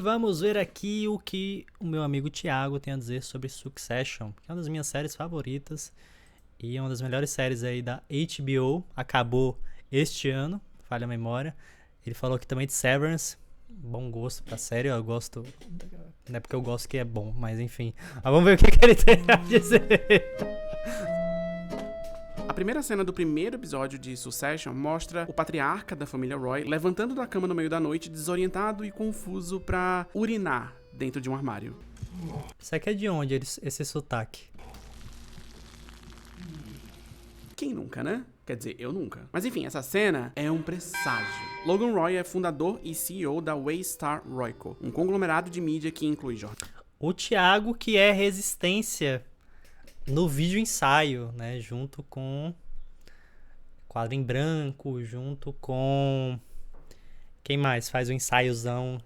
Vamos ver aqui o que o meu amigo Thiago tem a dizer sobre Succession, que é uma das minhas séries favoritas e é uma das melhores séries aí da HBO. Acabou este ano, falha a memória. Ele falou aqui também de Severance. Bom gosto pra série, eu gosto. Não é porque eu gosto que é bom, mas enfim. Mas vamos ver o que ele tem a dizer. A primeira cena do primeiro episódio de Succession mostra o patriarca da família Roy levantando da cama no meio da noite, desorientado e confuso pra urinar dentro de um armário. Isso aqui é de onde esse sotaque? Quem nunca, né? Quer dizer, eu nunca. Mas enfim, essa cena é um presságio. Logan Roy é fundador e CEO da Waystar Royco, um conglomerado de mídia que inclui jornal. O Thiago, que é resistência no vídeo ensaio, né? Junto com quadro em branco, junto com... Quem mais faz o ensaiozão?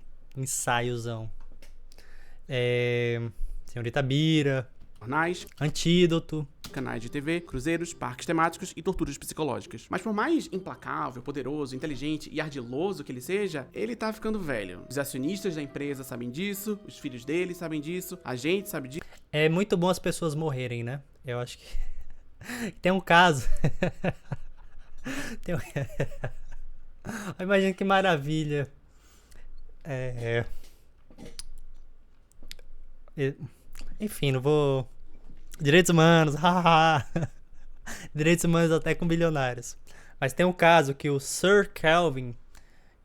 Senhorita Bira, Jornais, Antídoto. canais de TV, cruzeiros, parques temáticos e torturas psicológicas. Mas por mais implacável, poderoso, inteligente e ardiloso que ele seja, ele tá ficando velho. Os acionistas da empresa sabem disso, os filhos dele sabem disso, a gente sabe disso. É muito bom as pessoas morrerem, né? Eu acho que... Tem um caso... Tem um... Imagina que maravilha. Enfim, não vou... Direitos humanos, haha. Direitos humanos até com bilionários. Mas tem um caso que o Sir Kelvin,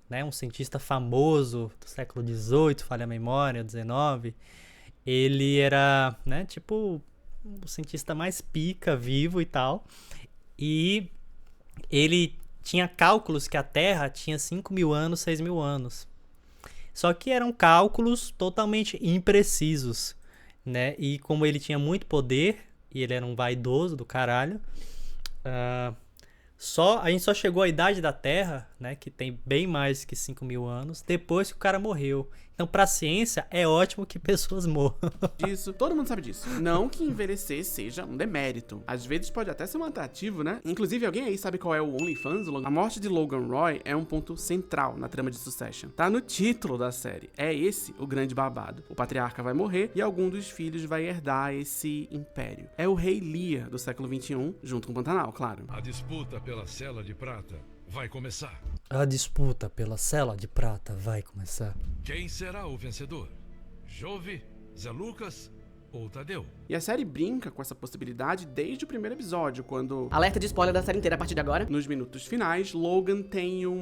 né, um cientista famoso do século XVIII, falha a memória, XIX, ele era, né, tipo, o cientista mais pica, vivo e tal. E ele tinha cálculos que a Terra tinha 5.000 anos, 6.000 anos. Só que eram cálculos totalmente imprecisos, né? E como ele tinha muito poder, e ele era um vaidoso do caralho, a gente só chegou à idade da Terra, né? Que tem bem mais que 5.000 anos, depois que o cara morreu. Então, pra ciência, é ótimo que pessoas morram. Disso, todo mundo sabe disso. Não que envelhecer seja um demérito. Às vezes pode até ser um atrativo, né? Inclusive, alguém aí sabe qual é o OnlyFans? A morte de Logan Roy é um ponto central na trama de Succession. Tá no título da série. É esse o grande babado. O patriarca vai morrer e algum dos filhos vai herdar esse império. É o rei Lear do século XXI, junto com o Pantanal, claro. A disputa pela Cela de Prata vai começar. A disputa pela Cela de Prata vai começar. Quem será o vencedor? Jove, Zé Lucas ou Tadeu? E a série brinca com essa possibilidade desde o primeiro episódio, quando... Alerta de spoiler da série inteira a partir de agora. Nos minutos finais, Logan tem o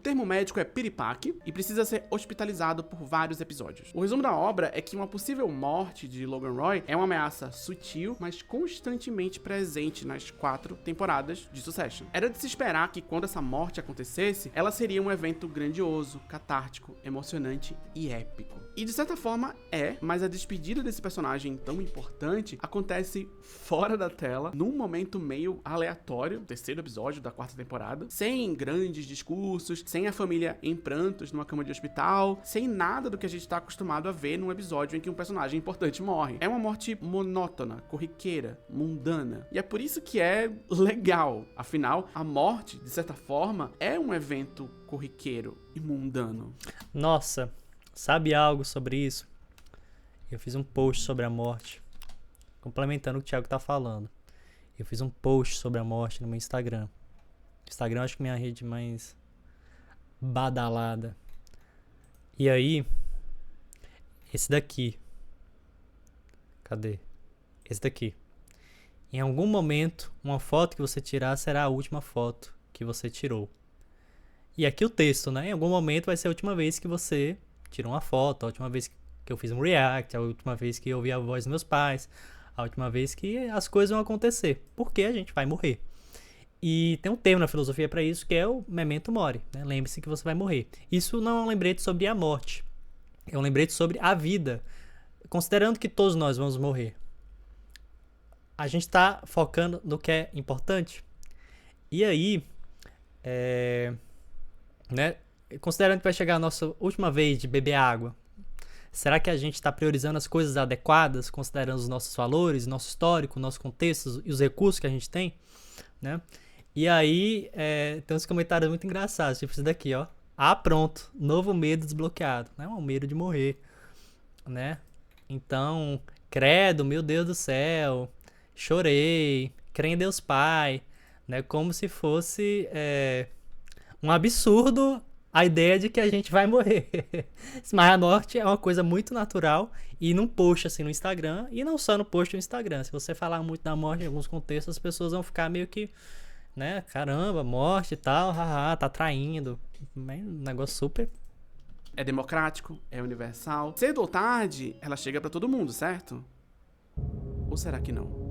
termo médico é piripaque e precisa ser hospitalizado por vários episódios. O resumo da obra é que uma possível morte de Logan Roy é uma ameaça sutil, mas constantemente presente nas 4 temporadas de Succession. Era de se esperar que quando essa morte acontecesse, ela seria um evento grandioso, catártico, emocionante e épico. E de certa forma é, mas a despedida desse personagem tão importante acontece fora da tela, num momento meio aleatório, terceiro episódio da 4ª temporada, sem grandes discursos, sem a família em prantos numa cama de hospital, sem nada do que a gente tá acostumado a ver num episódio em que um personagem importante morre. É uma morte monótona, corriqueira, mundana. E é por isso que é legal. Afinal, a morte, de certa forma, é um evento corriqueiro e mundano. Nossa, sabe algo sobre isso? Eu fiz um post sobre a morte, complementando o que o Thiago tá falando. Eu fiz um post sobre a morte no meu Instagram. Instagram acho que é minha rede mais badalada. E aí, esse daqui. Cadê? Esse daqui. Em algum momento, uma foto que você tirar será a última foto que você tirou. E aqui o texto, né? Em algum momento vai ser a última vez que você tirou uma foto, a última vez que eu fiz um react, a última vez que eu ouvi a voz dos meus pais, a última vez que as coisas vão acontecer, porque a gente vai morrer. E tem um termo na filosofia para isso que é o memento mori, né? Lembre-se que você vai morrer. Isso não é um lembrete sobre a morte, é um lembrete sobre a vida, considerando que todos nós vamos morrer. A gente está focando no que é importante. E aí, né? Considerando que vai chegar a nossa última vez de beber água, será que a gente está priorizando as coisas adequadas, considerando os nossos valores, nosso histórico, nosso contexto e os recursos que a gente tem, né? E aí, tem uns comentários muito engraçados, tipo esse daqui, ó. Ah, pronto, novo medo desbloqueado, né? O medo de morrer, né? Então, credo, meu Deus do céu, chorei, creio em Deus Pai, né? Como se fosse um absurdo a ideia de que a gente vai morrer. Mas a morte é uma coisa muito natural e num post assim no Instagram, e não só no post no Instagram. Se você falar muito da morte em alguns contextos, as pessoas vão ficar meio que, né, caramba, morte e tal, haha, tá traindo. Um negócio super. É democrático, é universal. Cedo ou tarde, ela chega pra todo mundo, certo? Ou será que não?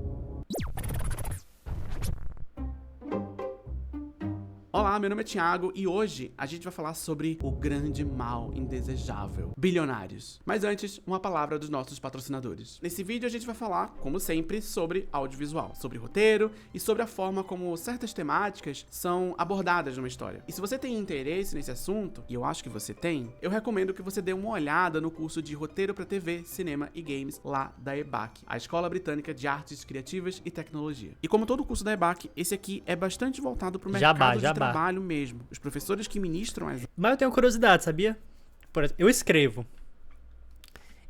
Olá, meu nome é Thiago e hoje a gente vai falar sobre o grande mal indesejável, bilionários. Mas antes, uma palavra dos nossos patrocinadores. Nesse vídeo a gente vai falar, como sempre, sobre audiovisual, sobre roteiro e sobre a forma como certas temáticas são abordadas numa história. E se você tem interesse nesse assunto, e eu acho que você tem, eu recomendo que você dê uma olhada no curso de roteiro para TV, cinema e games lá da EBAC, a Escola Britânica de Artes Criativas e Tecnologia. E como todo curso da EBAC, esse aqui é bastante voltado para o mercado de trabalho mesmo. Os professores que ministram as... Mas eu tenho curiosidade, sabia? Por exemplo, eu escrevo.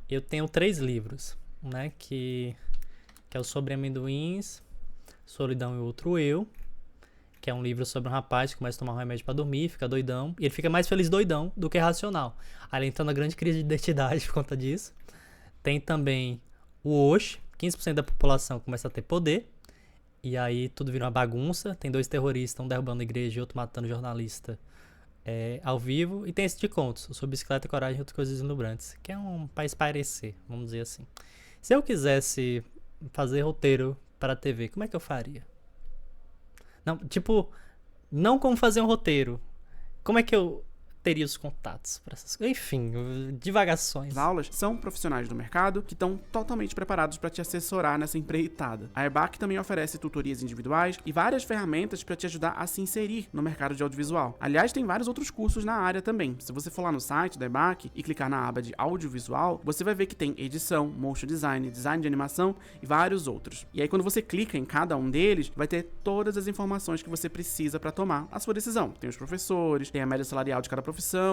Eu tenho 3 livros, né? Que é o Sobre Amendoins, Solidão e Outro Eu, que é um livro sobre um rapaz que começa a tomar um remédio pra dormir, fica doidão, e ele fica mais feliz doidão do que racional. Aí ele entra na grande crise de identidade por conta disso. Tem também o Osh, 15% da população começa a ter poder, e aí tudo vira uma bagunça. Tem 2 terroristas, um derrubando a igreja e outro matando jornalista ao vivo. E tem esse de contos, sobre bicicleta, coragem e outras coisas deslumbrantes, que é um pra espairecer, vamos dizer assim. Se eu quisesse fazer roteiro para a TV, como é que eu faria? Não, tipo, não como fazer um roteiro. Como é que eu teria os contatos para essas coisas? Enfim, divagações. As aulas são profissionais do mercado que estão totalmente preparados para te assessorar nessa empreitada. A EBAC também oferece tutorias individuais e várias ferramentas para te ajudar a se inserir no mercado de audiovisual. Aliás, tem vários outros cursos na área também. Se você for lá no site da EBAC e clicar na aba de audiovisual, você vai ver que tem edição, motion design, design de animação e vários outros. E aí quando você clica em cada um deles, vai ter todas as informações que você precisa para tomar a sua decisão. Tem os professores, tem a média salarial de cada profissão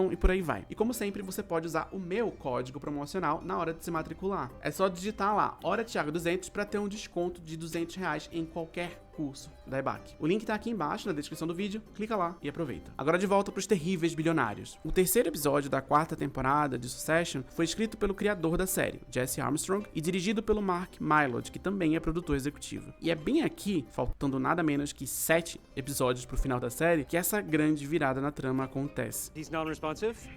e por aí vai. E como sempre, você pode usar o meu código promocional na hora de se matricular. É só digitar lá, Hora Thiago 200, para ter um desconto de R$200 em qualquer curso da EBAC. O link tá aqui embaixo na descrição do vídeo, clica lá e aproveita. Agora de volta pros terríveis bilionários. O terceiro episódio da 4ª temporada de Succession foi escrito pelo criador da série, Jesse Armstrong, e dirigido pelo Mark Mylod, que também é produtor executivo. E é bem aqui, faltando nada menos que 7 episódios pro final da série, que essa grande virada na trama acontece.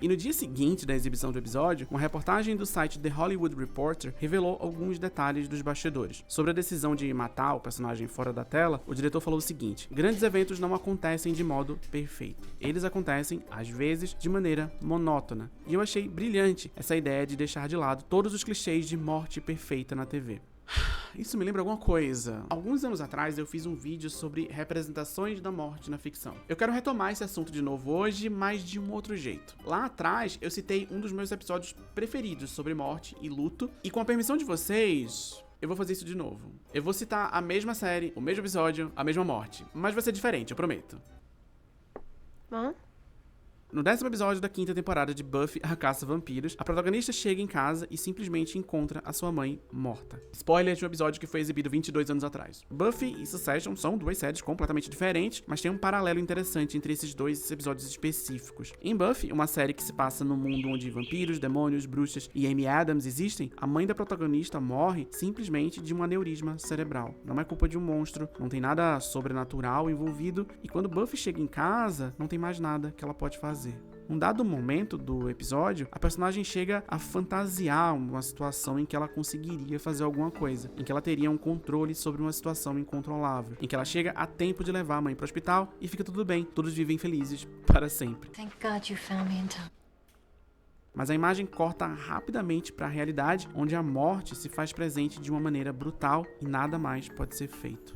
E no dia seguinte da exibição do episódio, uma reportagem do site The Hollywood Reporter revelou alguns detalhes dos bastidores. Sobre a decisão de matar o personagem fora da tela, o diretor falou o seguinte: grandes eventos não acontecem de modo perfeito. Eles acontecem, às vezes, de maneira monótona. E eu achei brilhante essa ideia de deixar de lado todos os clichês de morte perfeita na TV. Isso me lembra alguma coisa. Alguns anos atrás eu fiz um vídeo sobre representações da morte na ficção. Eu quero retomar esse assunto de novo hoje, mas de um outro jeito. Lá atrás eu citei um dos meus episódios preferidos sobre morte e luto, e com a permissão de vocês, eu vou fazer isso de novo. Eu vou citar a mesma série, o mesmo episódio, a mesma morte. Mas vai ser diferente, eu prometo. No 10º episódio da 5ª temporada de Buffy, a Caça a Vampiros, a protagonista chega em casa e simplesmente encontra a sua mãe morta. Spoiler de um episódio que foi exibido 22 anos atrás. Buffy e Succession são 2 séries completamente diferentes, mas tem um paralelo interessante entre esses 2 episódios específicos. Em Buffy, uma série que se passa num mundo onde vampiros, demônios, bruxas e Amy Adams existem, a mãe da protagonista morre simplesmente de um aneurisma cerebral. Não é culpa de um monstro, não tem nada sobrenatural envolvido, e quando Buffy chega em casa, não tem mais nada que ela pode fazer. Num dado momento do episódio, a personagem chega a fantasiar uma situação em que ela conseguiria fazer alguma coisa, em que ela teria um controle sobre uma situação incontrolável, em que ela chega a tempo de levar a mãe para o hospital e fica tudo bem, todos vivem felizes para sempre. Thank God you found me in time. Mas a imagem corta rapidamente para a realidade, onde a morte se faz presente de uma maneira brutal e nada mais pode ser feito.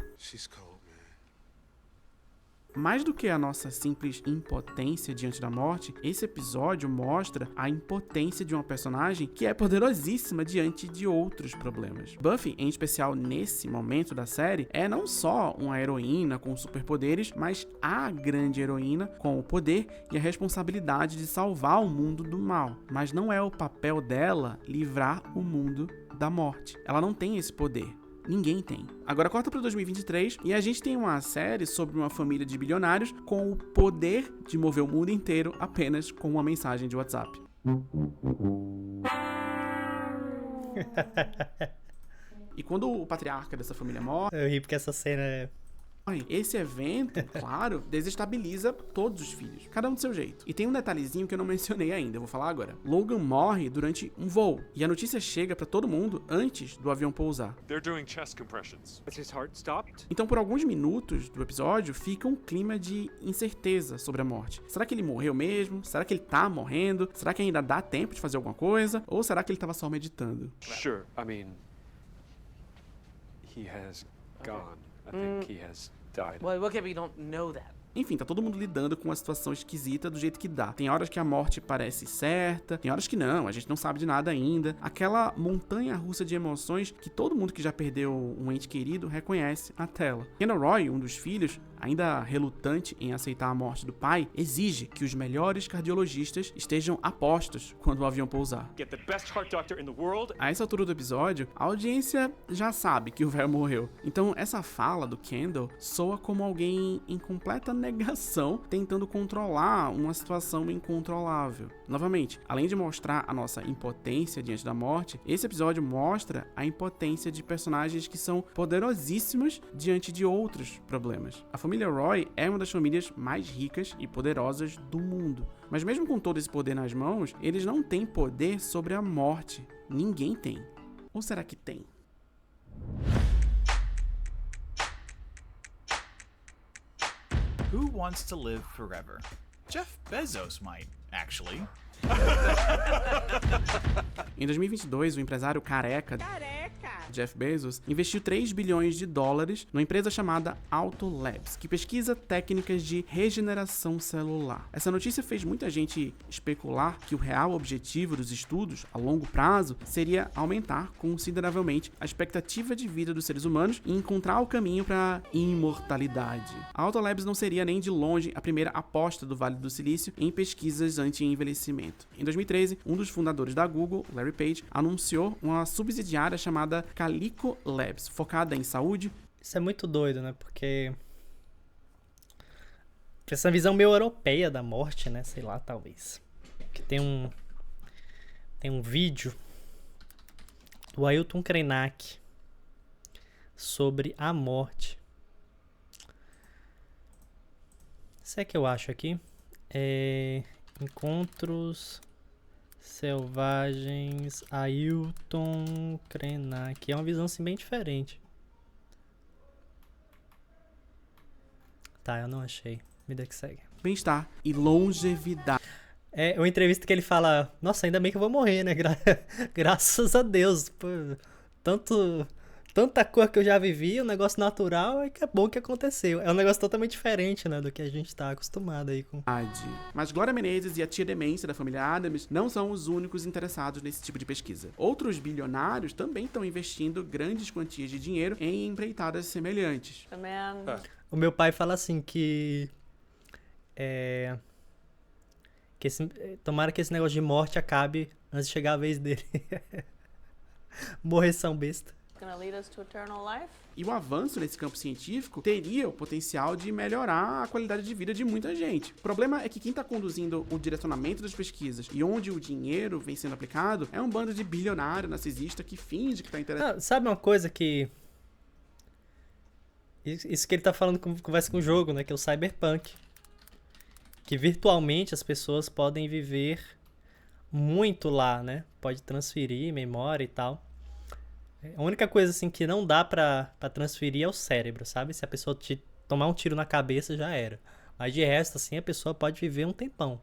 Mais do que a nossa simples impotência diante da morte, esse episódio mostra a impotência de uma personagem que é poderosíssima diante de outros problemas. Buffy, em especial nesse momento da série, é não só uma heroína com superpoderes, mas a grande heroína com o poder e a responsabilidade de salvar o mundo do mal. Mas não é o papel dela livrar o mundo da morte. Ela não tem esse poder. Ninguém tem. Agora corta para 2023 e a gente tem uma série sobre uma família de bilionários com o poder de mover o mundo inteiro apenas com uma mensagem de WhatsApp. E quando o patriarca dessa família morre, Eu ri porque essa cena é... esse evento, claro, desestabiliza todos os filhos, cada um do seu jeito. E tem um detalhezinho que eu não mencionei ainda, eu vou falar agora. Logan morre durante um voo, e a notícia chega pra todo mundo antes do avião pousar. They're doing chest compressions. Is his heart stopped? Então, por alguns minutos do episódio, fica um clima de incerteza sobre a morte. Será que ele morreu mesmo? Será que ele tá morrendo? Será que ainda dá tempo de fazer alguma coisa? Ou será que ele tava só meditando? Sure. I mean, he has gone. I think he has died. Well, okay, we don't know that. Enfim, tá todo mundo lidando com uma situação esquisita do jeito que dá. Tem horas que a morte parece certa, tem horas que não, a gente não sabe de nada ainda. Aquela montanha russa de emoções que todo mundo que já perdeu um ente querido reconhece na tela. Kendall Roy, um dos filhos, ainda relutante em aceitar a morte do pai, exige que os melhores cardiologistas estejam a postos quando o avião pousar. Get the best heart doctor in the world. A essa altura do episódio, a audiência já sabe que o velho morreu. Então, essa fala do Kendall soa como alguém em completa negação, tentando controlar uma situação incontrolável. Novamente, além de mostrar a nossa impotência diante da morte, esse episódio mostra a impotência de personagens que são poderosíssimas diante de outros problemas. A família Roy é uma das famílias mais ricas e poderosas do mundo. Mas mesmo com todo esse poder nas mãos, eles não têm poder sobre a morte. Ninguém tem. Ou será que tem? Who wants to live forever? Jeff Bezos might, actually. Em 2022, o empresário careca Jeff Bezos investiu 3 bilhões de dólares numa empresa chamada Autolabs, que pesquisa técnicas de regeneração celular. Essa notícia fez muita gente especular que o real objetivo dos estudos, a longo prazo, seria aumentar consideravelmente a expectativa de vida dos seres humanos e encontrar o caminho para a imortalidade. A Autolabs não seria nem de longe a primeira aposta do Vale do Silício em pesquisas anti-envelhecimento. Em 2013, um dos fundadores da Google, Larry Page, anunciou uma subsidiária chamada Calico Labs, focada em saúde. Isso é muito doido, né? Porque essa visão meio europeia da morte, né? Sei lá, talvez. Que tem um vídeo do Ailton Krenak sobre a morte. Isso é que eu acho aqui. Encontros Selvagens, Ailton Krenak. É uma visão assim bem diferente. Tá, eu não achei. Vida que segue. Bem-estar e longevidade. É uma entrevista que ele fala: nossa, ainda bem que eu vou morrer, né? Graças a Deus. Pô, tanta coisa que eu já vivi, um negócio natural, é que é bom que aconteceu. É um negócio totalmente diferente, né, do que a gente tá acostumado aí com. Mas Glória Menezes e a tia Demência da família Addams não são os únicos interessados nesse tipo de pesquisa. Outros bilionários também estão investindo grandes quantias de dinheiro em empreitadas semelhantes. O meu pai fala assim que tomara que esse negócio de morte acabe antes de chegar a vez dele. Morreção besta. E o avanço nesse campo científico teria o potencial de melhorar a qualidade de vida de muita gente. O problema é que quem está conduzindo o direcionamento das pesquisas e onde o dinheiro vem sendo aplicado é um bando de bilionário narcisista que finge que está interessado. Sabe uma coisa que... Isso que ele tá falando conversa com o jogo, né? Que é o Cyberpunk. Que virtualmente as pessoas podem viver muito lá, né? Pode transferir memória e tal. A única coisa assim que não dá pra transferir é o cérebro, sabe? Se a pessoa tomar um tiro na cabeça, já era. Mas de resto, assim, a pessoa pode viver um tempão.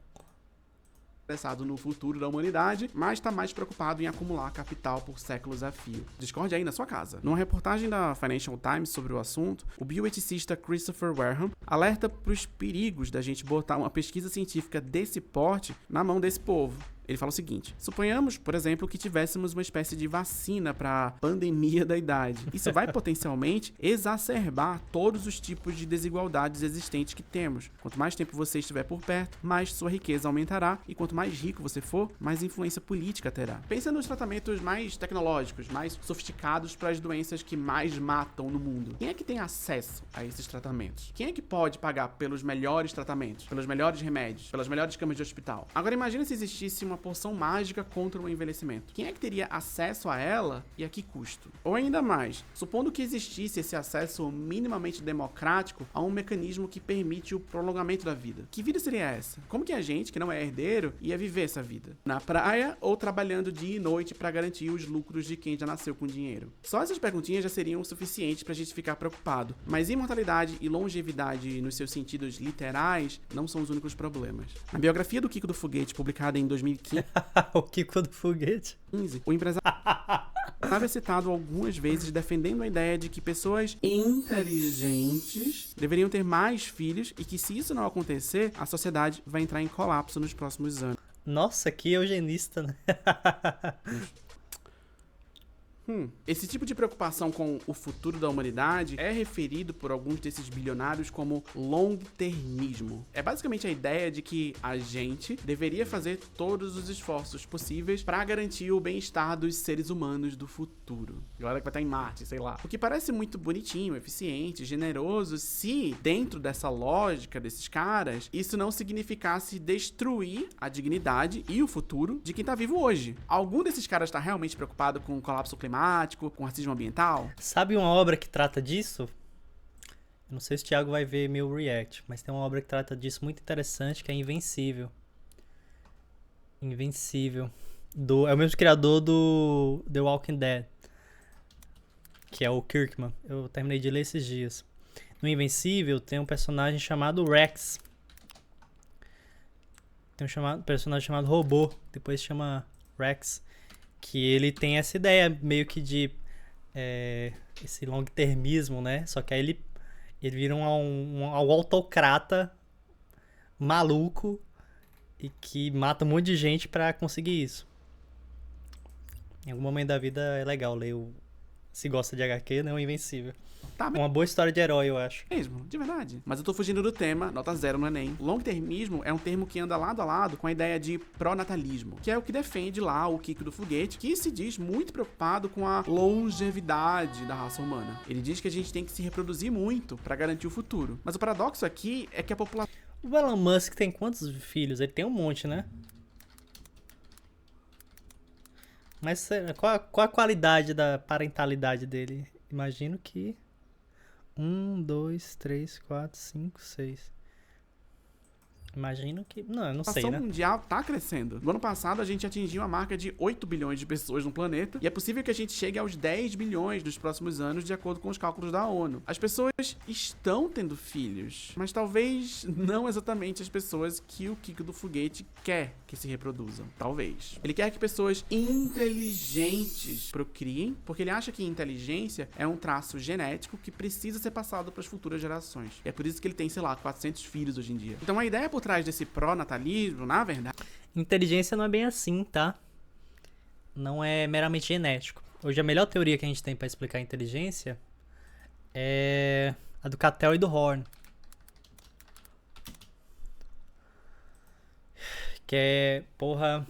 interessado no futuro da humanidade, mas está mais preocupado em acumular capital por séculos a fio. Discorde aí na sua casa. Numa reportagem da Financial Times sobre o assunto, o bioeticista Christopher Wareham alerta para os perigos da gente botar uma pesquisa científica desse porte na mão desse povo. Ele fala o seguinte: suponhamos, por exemplo, que tivéssemos uma espécie de vacina para a pandemia da idade. Isso vai potencialmente exacerbar todos os tipos de desigualdades existentes que temos. Quanto mais tempo você estiver por perto, mais sua riqueza aumentará, e quanto mais rico você for, mais influência política terá. Pensa nos tratamentos mais tecnológicos, mais sofisticados para as doenças que mais matam no mundo. Quem é que tem acesso a esses tratamentos? Quem é que pode pagar pelos melhores tratamentos, pelos melhores remédios, pelas melhores camas de hospital? Agora imagina se existisse uma poção mágica contra o envelhecimento. Quem é que teria acesso a ela e a que custo? Ou ainda mais, supondo que existisse esse acesso minimamente democrático a um mecanismo que permite o prolongamento da vida. Que vida seria essa? Como que a gente, que não é herdeiro, ia viver essa vida? Na praia ou trabalhando dia e noite para garantir os lucros de quem já nasceu com dinheiro? Só essas perguntinhas já seriam o suficiente pra gente ficar preocupado. Mas imortalidade e longevidade nos seus sentidos literais não são os únicos problemas. Na biografia do Kiko do Foguete, publicada em 2015, O Kiko do Foguete. o empresário é citado algumas vezes defendendo a ideia de que pessoas inteligentes deveriam ter mais filhos e que, se isso não acontecer, a sociedade vai entrar em colapso nos próximos anos. Nossa, que eugenista, né? Esse tipo de preocupação com o futuro da humanidade é referido por alguns desses bilionários como long-termismo. É basicamente a ideia de que a gente deveria fazer todos os esforços possíveis para garantir o bem-estar dos seres humanos do futuro. Galera que vai estar em Marte, sei lá. O que parece muito bonitinho, eficiente, generoso, se, dentro dessa lógica desses caras, isso não significasse destruir a dignidade e o futuro de quem tá vivo hoje. Algum desses caras tá realmente preocupado com o colapso climático, com racismo ambiental? Sabe uma obra que trata disso? Eu não sei se o Thiago vai ver meu react, mas tem uma obra que trata disso muito interessante, que é Invencível. Invencível. É o mesmo criador do The Walking Dead, que é o Kirkman. Eu terminei de ler esses dias. No Invencível tem um personagem chamado Rex. Tem um personagem chamado Robô, depois chama Rex. Que ele tem essa ideia meio que de esse long-termismo, né? Só que aí ele vira um autocrata maluco e que mata um monte de gente pra conseguir isso. Em algum momento da vida é legal ler se gosta de HQ, né? O Invencível. Tá Uma boa história de herói, eu acho. mesmo, de verdade. Mas eu tô fugindo do tema, nota 0 no Enem. Long-termismo é um termo que anda lado a lado com a ideia de pronatalismo, que é o que defende lá o Kiko do Foguete, que se diz muito preocupado com a longevidade da raça humana. Ele diz que a gente tem que se reproduzir muito pra garantir o futuro. Mas o paradoxo aqui é que a população... O Elon Musk tem quantos filhos? Ele tem um monte, né? Mas qual a qualidade da parentalidade dele? Imagino que 1, 2, 3, 4, 5, 6. Imagino que... Não, eu não sei, A né? população mundial tá crescendo. No ano passado, a gente atingiu a marca de 8 bilhões de pessoas no planeta, e é possível que a gente chegue aos 10 bilhões nos próximos anos, de acordo com os cálculos da ONU. As pessoas estão tendo filhos, mas talvez não exatamente as pessoas que o Kiko do Foguete quer que se reproduzam. Talvez. Ele quer que pessoas inteligentes procriem, porque ele acha que inteligência é um traço genético que precisa ser passado para as futuras gerações. E é por isso que ele tem, sei lá, 400 filhos hoje em dia. Então a ideia por trás desse pró-natalismo, na verdade... Inteligência não é bem assim, tá? Não é meramente genético. Hoje a melhor teoria que a gente tem pra explicar a inteligência é a do Cattell e do Horn. Que é, porra,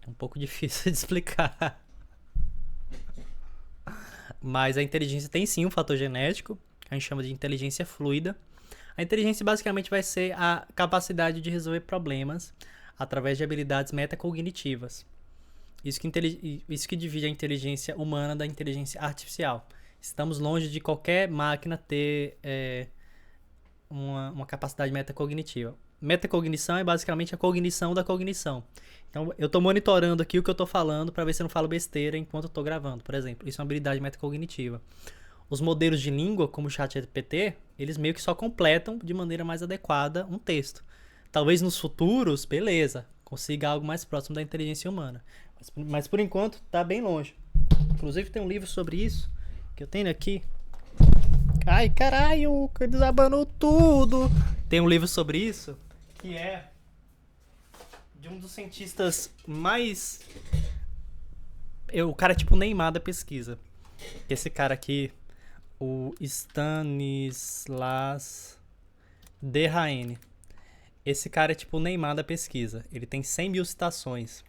é um pouco difícil de explicar. Mas a inteligência tem sim um fator genético, que a gente chama de inteligência fluida. A inteligência basicamente vai ser a capacidade de resolver problemas através de habilidades metacognitivas. Isso que divide a inteligência humana da inteligência artificial. Estamos longe de qualquer máquina ter uma capacidade metacognitiva. Metacognição é basicamente a cognição da cognição. Então, eu estou monitorando aqui o que eu estou falando para ver se eu não falo besteira enquanto eu estou gravando, por exemplo. Isso é uma habilidade metacognitiva. Os modelos de língua, como o ChatGPT, eles meio que só completam de maneira mais adequada um texto. Talvez nos futuros, beleza, consiga algo mais próximo da inteligência humana. Mas por enquanto tá bem longe. Inclusive tem um livro sobre isso que eu tenho aqui. Ai, caralho, desabanou tudo. Tem um livro sobre isso que é de um dos cientistas mais... O cara é tipo o Neymar da pesquisa. Esse cara aqui, o Stanislas Dehaene. Esse cara é tipo o Neymar da pesquisa. Ele tem 100 mil citações.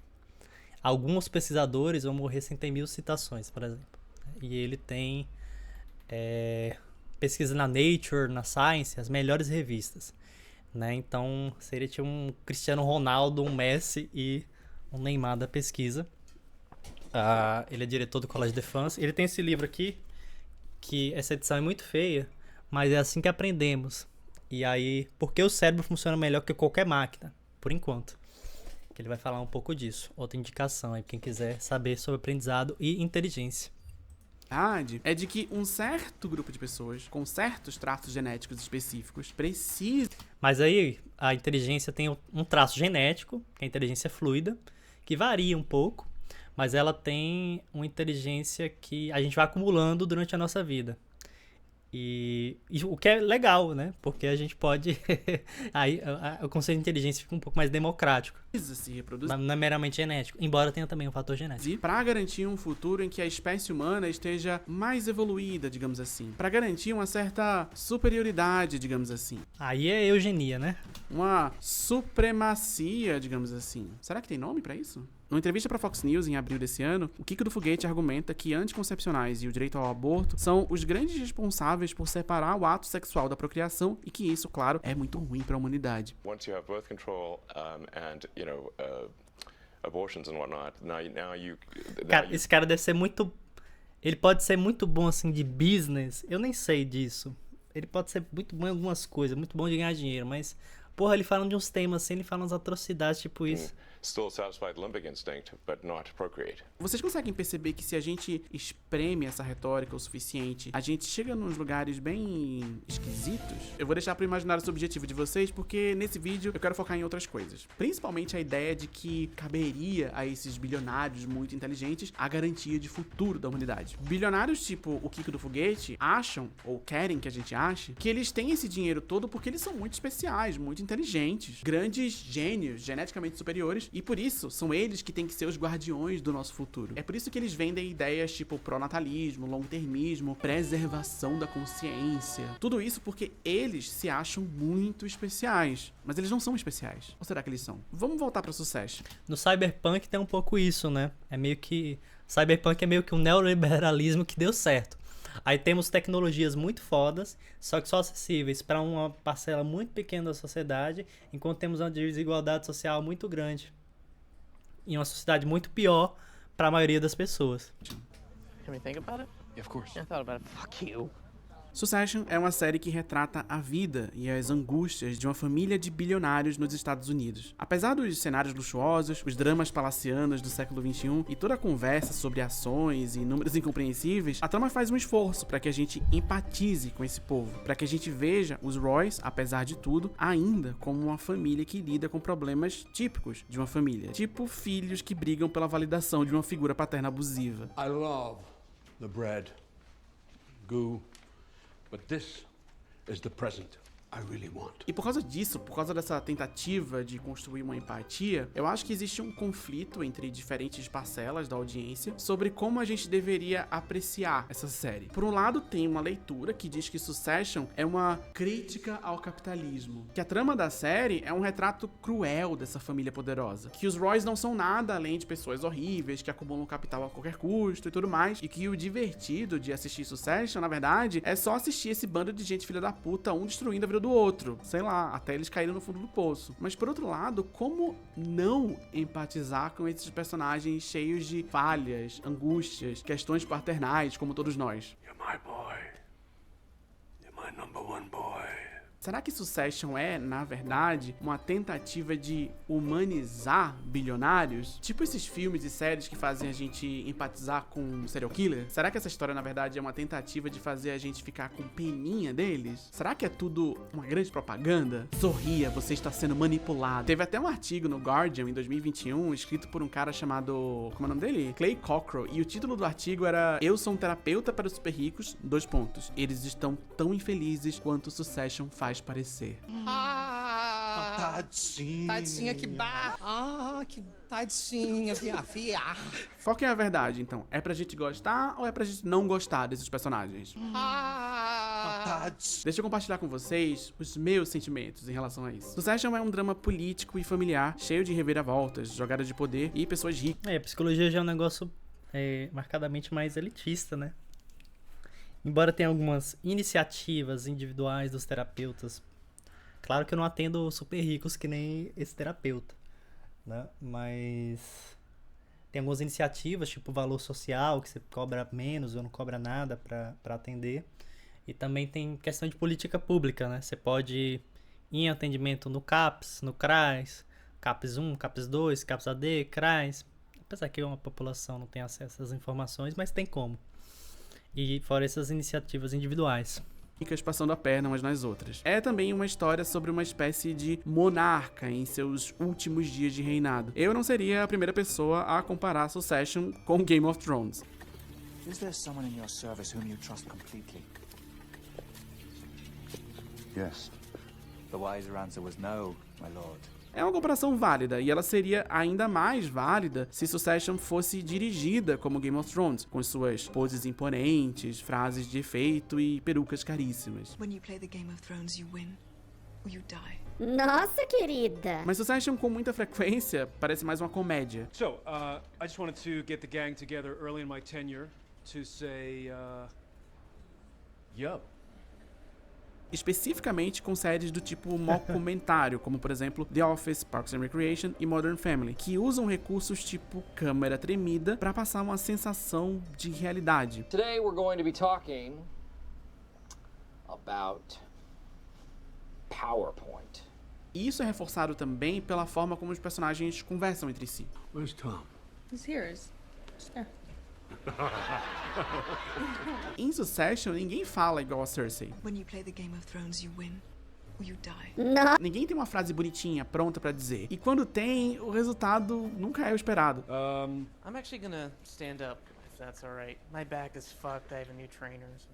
Alguns pesquisadores vão morrer sem ter 1000 citações, por exemplo. E ele tem pesquisa na Nature, na Science, as melhores revistas. Né? Então seria tipo um Cristiano Ronaldo, um Messi e um Neymar da pesquisa. Ele é diretor do Collège de France. Ele tem esse livro aqui, que essa edição é muito feia, mas é assim que aprendemos. E aí, porque o cérebro funciona melhor que qualquer máquina, por enquanto. Que ele vai falar um pouco disso. Outra indicação aí, quem quiser saber sobre aprendizado e inteligência. É de que um certo grupo de pessoas com certos traços genéticos específicos precisa... Mas aí, a inteligência tem um traço genético, que é a inteligência fluida, que varia um pouco, mas ela tem uma inteligência que a gente vai acumulando durante a nossa vida. E o que é legal, né? Porque a gente pode... aí o conceito de inteligência fica um pouco mais democrático. se reproduzir. Não é meramente genético, embora tenha também um fator genético. Para garantir um futuro em que a espécie humana esteja mais evoluída, digamos assim. Para garantir uma certa superioridade, digamos assim. Aí é eugenia, né? Uma supremacia, digamos assim. Será que tem nome para isso? Numa entrevista para Fox News em abril desse ano, o Kiko do Foguete argumenta que anticoncepcionais e o direito ao aborto são os grandes responsáveis por separar o ato sexual da procriação e que isso, claro, é muito ruim para a humanidade. Once you have birth control and abortions and whatnot, Cara, esse cara deve ser muito... Ele pode ser muito bom, assim, de business. Eu nem sei disso. Ele pode ser muito bom em algumas coisas, muito bom de ganhar dinheiro, mas... Porra, ele falando de uns temas assim, ele fala umas atrocidades, tipo isso. Still satisfy the limbic instinct, but not procreate. Vocês conseguem perceber que se a gente espreme essa retórica o suficiente, a gente chega nos lugares bem esquisitos? Eu vou deixar pro imaginário subjetivo de vocês, porque nesse vídeo eu quero focar em outras coisas. Principalmente a ideia de que caberia a esses bilionários muito inteligentes a garantia de futuro da humanidade. Bilionários tipo o Kiko do Foguete acham, ou querem que a gente ache, que eles têm esse dinheiro todo porque eles são muito especiais, muito inteligentes, grandes gênios, geneticamente superiores, e por isso são eles que têm que ser os guardiões do nosso futuro. É por isso que eles vendem ideias tipo pronatalismo, long-termismo, preservação da consciência. Tudo isso porque eles se acham muito especiais. Mas eles não são especiais. Ou será que eles são? Vamos voltar pra Succession. No Cyberpunk tem um pouco isso, né? Cyberpunk é meio que um neoliberalismo que deu certo. Aí temos tecnologias muito fodas, só que só acessíveis para uma parcela muito pequena da sociedade, enquanto temos uma desigualdade social muito grande. E uma sociedade muito pior para a maioria das pessoas. Can we think about it? Yeah, of course. I thought about it. Fuck you. Succession é uma série que retrata a vida e as angústias de uma família de bilionários nos Estados Unidos. Apesar dos cenários luxuosos, os dramas palacianos do século XXI e toda a conversa sobre ações e números incompreensíveis, a trama faz um esforço para que a gente empatize com esse povo, para que a gente veja os Roys, apesar de tudo, ainda como uma família que lida com problemas típicos de uma família, tipo filhos que brigam pela validação de uma figura paterna abusiva. I love the bread, goo. But this is the present I really want. E por causa disso, por causa dessa tentativa de construir uma empatia, eu acho que existe um conflito entre diferentes parcelas da audiência sobre como a gente deveria apreciar essa série. Por um lado, tem uma leitura que diz que Succession é uma crítica ao capitalismo, que a trama da série é um retrato cruel dessa família poderosa, que os Roys não são nada além de pessoas horríveis que acumulam capital a qualquer custo e tudo mais, e que o divertido de assistir Succession, na verdade, é só assistir esse bando de gente filha da puta, um destruindo a vida do outro, sei lá, até eles caírem no fundo do poço. Mas por outro lado, como não empatizar com esses personagens cheios de falhas, angústias, questões paternais, como todos nós? You're my boy. You're my number one boy. Será que Succession é, na verdade, uma tentativa de humanizar bilionários? Tipo esses filmes e séries que fazem a gente empatizar com um serial killer? Será que essa história, na verdade, é uma tentativa de fazer a gente ficar com peninha deles? Será que é tudo uma grande propaganda? Sorria, você está sendo manipulado. Teve até um artigo no Guardian, em 2021, escrito por um cara chamado... como é o nome dele? Clay Cockrell. E o título do artigo era Eu sou um terapeuta para os super ricos, : Eles estão tão infelizes quanto Succession faz parecer. Tadinha. Tadinha, que barra. Ah, que tadinha, minha filha. Qual que é a verdade, então? É pra gente gostar ou é pra gente não gostar desses personagens? Deixa eu compartilhar com vocês os meus sentimentos em relação a isso. Succession é um drama político e familiar, cheio de reviravoltas, jogadas de poder e pessoas ricas. A psicologia já é um negócio marcadamente mais elitista, né? Embora tenha algumas iniciativas individuais dos terapeutas, claro que eu não atendo super ricos que nem esse terapeuta, né? Mas tem algumas iniciativas, tipo valor social, que você cobra menos ou não cobra nada para atender. E também tem questão de política pública, né? Você pode ir em atendimento no CAPS, no CRAS, CAPS 1, CAPS 2, CAPS AD, CRAS. Apesar que uma população não tem acesso às informações, mas tem como. E fora essas iniciativas individuais. Passando a perna umas nas outras. É também uma história sobre uma espécie de monarca em seus últimos dias de reinado. Eu não seria a primeira pessoa a comparar Succession com Game of Thrones. Is there someone in your service whom you trust completely? Yes. The wiser answer was no, my lord. É uma comparação válida, e ela seria ainda mais válida se Succession fosse dirigida como Game of Thrones, com suas poses imponentes, frases de efeito e perucas caríssimas. When you play the Game of Thrones, you win or you die. Nossa, querida! Mas Succession, com muita frequência, parece mais uma comédia. So, I just wanted to get the gang together early in my tenure to say, yo. Especificamente com séries do tipo mockumentário, como por exemplo The Office, Parks and Recreation e Modern Family, que usam recursos tipo câmera tremida para passar uma sensação de realidade. Today we're going to be talking about PowerPoint. E isso é reforçado também pela forma como os personagens conversam entre si. Where's Tom? He's here. Em Succession, ninguém fala igual a Cersei. When you play the Game of Thrones, you win or you die. Não. Ninguém tem uma frase bonitinha, pronta pra dizer. E quando tem, o resultado nunca é o esperado. I'm actually gonna stand up, if that's alright. My back is fucked, I have a new trainer, so...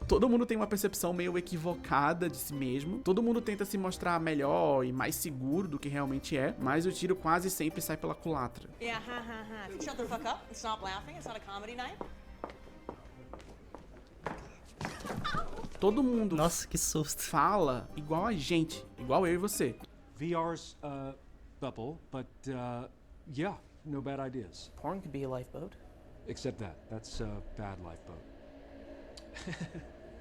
Todo mundo tem uma percepção meio equivocada de si mesmo. Todo mundo tenta se mostrar melhor e mais seguro do que realmente é, mas o tiro quase sempre sai pela culatra. Yeah, Shut the fuck up and stop laughing. It's not a comedy night. Todo mundo, nossa, que susto, fala igual a gente, igual eu e você. VR's bubble, but yeah, no bad ideas. Porn could be a lifeboat. Except that's a bad lifeboat.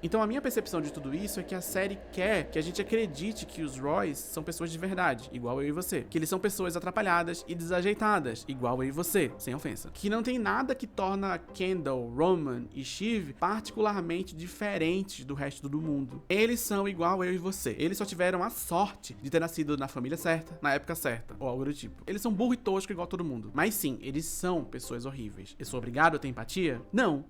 Então a minha percepção de tudo isso é que a série quer que a gente acredite que os Roys são pessoas de verdade, igual eu e você. Que eles são pessoas atrapalhadas e desajeitadas, igual eu e você, sem ofensa. Que não tem nada que torna Kendall, Roman e Shiv particularmente diferentes do resto do mundo. Eles são igual eu e você. Eles só tiveram a sorte de ter nascido na família certa, na época certa, ou algo do tipo. Eles são burro e tosco igual todo mundo. Mas sim, eles são pessoas horríveis. Eu sou obrigado a ter empatia? Não.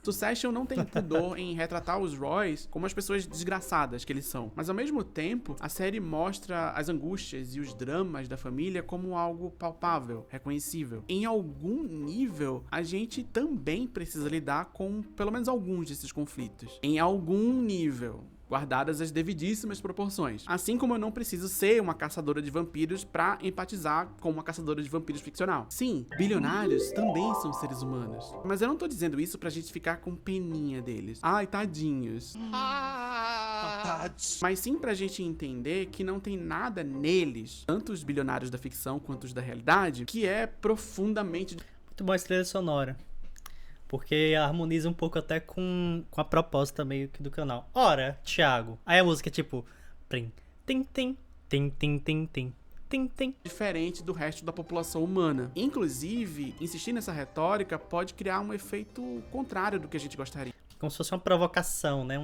Succession não tem pudor em retratar os Roys como as pessoas desgraçadas que eles são. Mas ao mesmo tempo, a série mostra as angústias e os dramas da família como algo palpável, reconhecível. Em algum nível, a gente também precisa lidar com pelo menos alguns desses conflitos. Em algum nível. Guardadas as devidíssimas proporções. Assim como eu não preciso ser uma caçadora de vampiros pra empatizar com uma caçadora de vampiros ficcional. Sim, bilionários também são seres humanos. Mas eu não tô dizendo isso pra gente ficar com peninha deles. Ai, tadinhos. Mas sim pra gente entender que não tem nada neles, tanto os bilionários da ficção quanto os da realidade, que é profundamente... Muito boa a trilha sonora. Porque harmoniza um pouco até com a proposta meio que do canal. Ora, Thiago. Aí a música é tipo... Tim, tim, tim, tim, tim, tim, tim, tim, tim. Diferente do resto da população humana. Inclusive, insistir nessa retórica pode criar um efeito contrário do que a gente gostaria. Como se fosse uma provocação, né?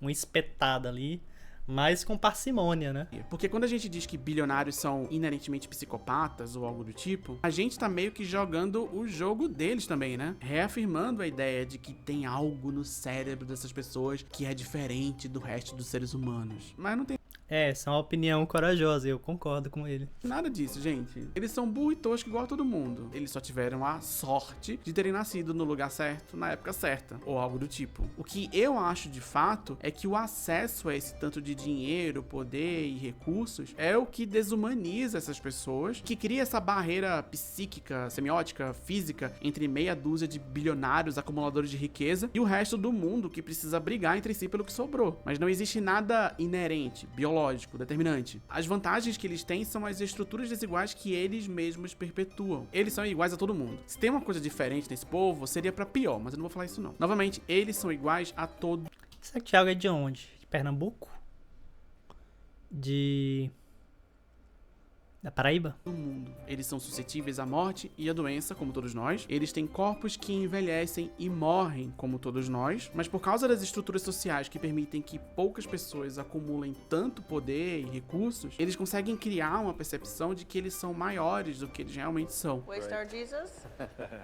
uma espetada ali, mas com parcimônia, né? Porque quando a gente diz que bilionários são inerentemente psicopatas ou algo do tipo, a gente tá meio que jogando o jogo deles também, né? Reafirmando a ideia de que tem algo no cérebro dessas pessoas que é diferente do resto dos seres humanos. Mas não tem Essa é uma opinião corajosa, eu concordo com ele. nada disso, gente. Eles são burro e tosco igual a todo mundo. Eles só tiveram a sorte de terem nascido no lugar certo, na época certa, ou algo do tipo. O que eu acho de fato é que o acesso a esse tanto de dinheiro, poder e recursos é o que desumaniza essas pessoas, que cria essa barreira psíquica, semiótica, física entre meia dúzia de bilionários acumuladores de riqueza e o resto do mundo que precisa brigar entre si pelo que sobrou. Mas não existe nada inerente, biológico, determinante. As vantagens que eles têm são as estruturas desiguais que eles mesmos perpetuam. Eles são iguais a todo mundo. Se tem uma coisa diferente nesse povo, seria pra pior, mas eu não vou falar isso não. Novamente, eles são iguais a todo. Será que o Thiago é de onde? De Pernambuco? Da Paraíba? Do mundo. Eles são suscetíveis à morte e à doença, como todos nós. Eles têm corpos que envelhecem e morrem, como todos nós. Mas por causa das estruturas sociais que permitem que poucas pessoas acumulem tanto poder e recursos, eles conseguem criar uma percepção de que eles são maiores do que eles realmente são. Waystar Jesus?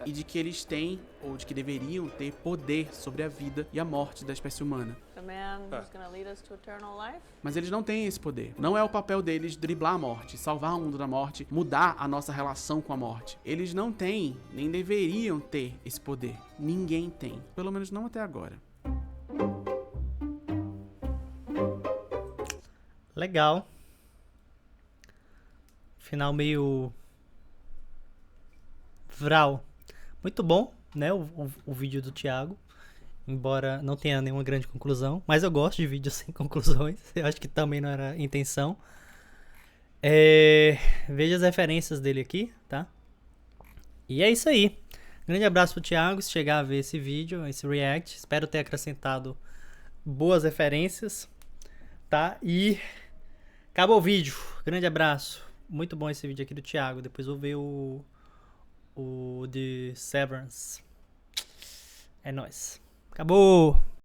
E de que eles têm, ou de que deveriam ter, poder sobre a vida e a morte da espécie humana. The man who's gonna lead us to eternal life? Mas eles não têm esse poder. Não é o papel deles driblar a morte, salvar o mundo da morte, mudar a nossa relação com a morte. Eles não têm, nem deveriam ter esse poder. Ninguém tem. Pelo menos não até agora. Legal. Final meio vral. Muito bom, né? O vídeo do Thiago. Embora não tenha nenhuma grande conclusão. Mas eu gosto de vídeos sem conclusões. Eu acho que também não era a intenção. Veja as referências dele aqui, tá? E é isso aí. Grande abraço pro Thiago, se chegar a ver esse vídeo, esse react. Espero ter acrescentado boas referências, tá? E acabou o vídeo. Grande abraço. Muito bom esse vídeo aqui do Thiago. Depois vou ver o de Severance. É nóis. Acabou!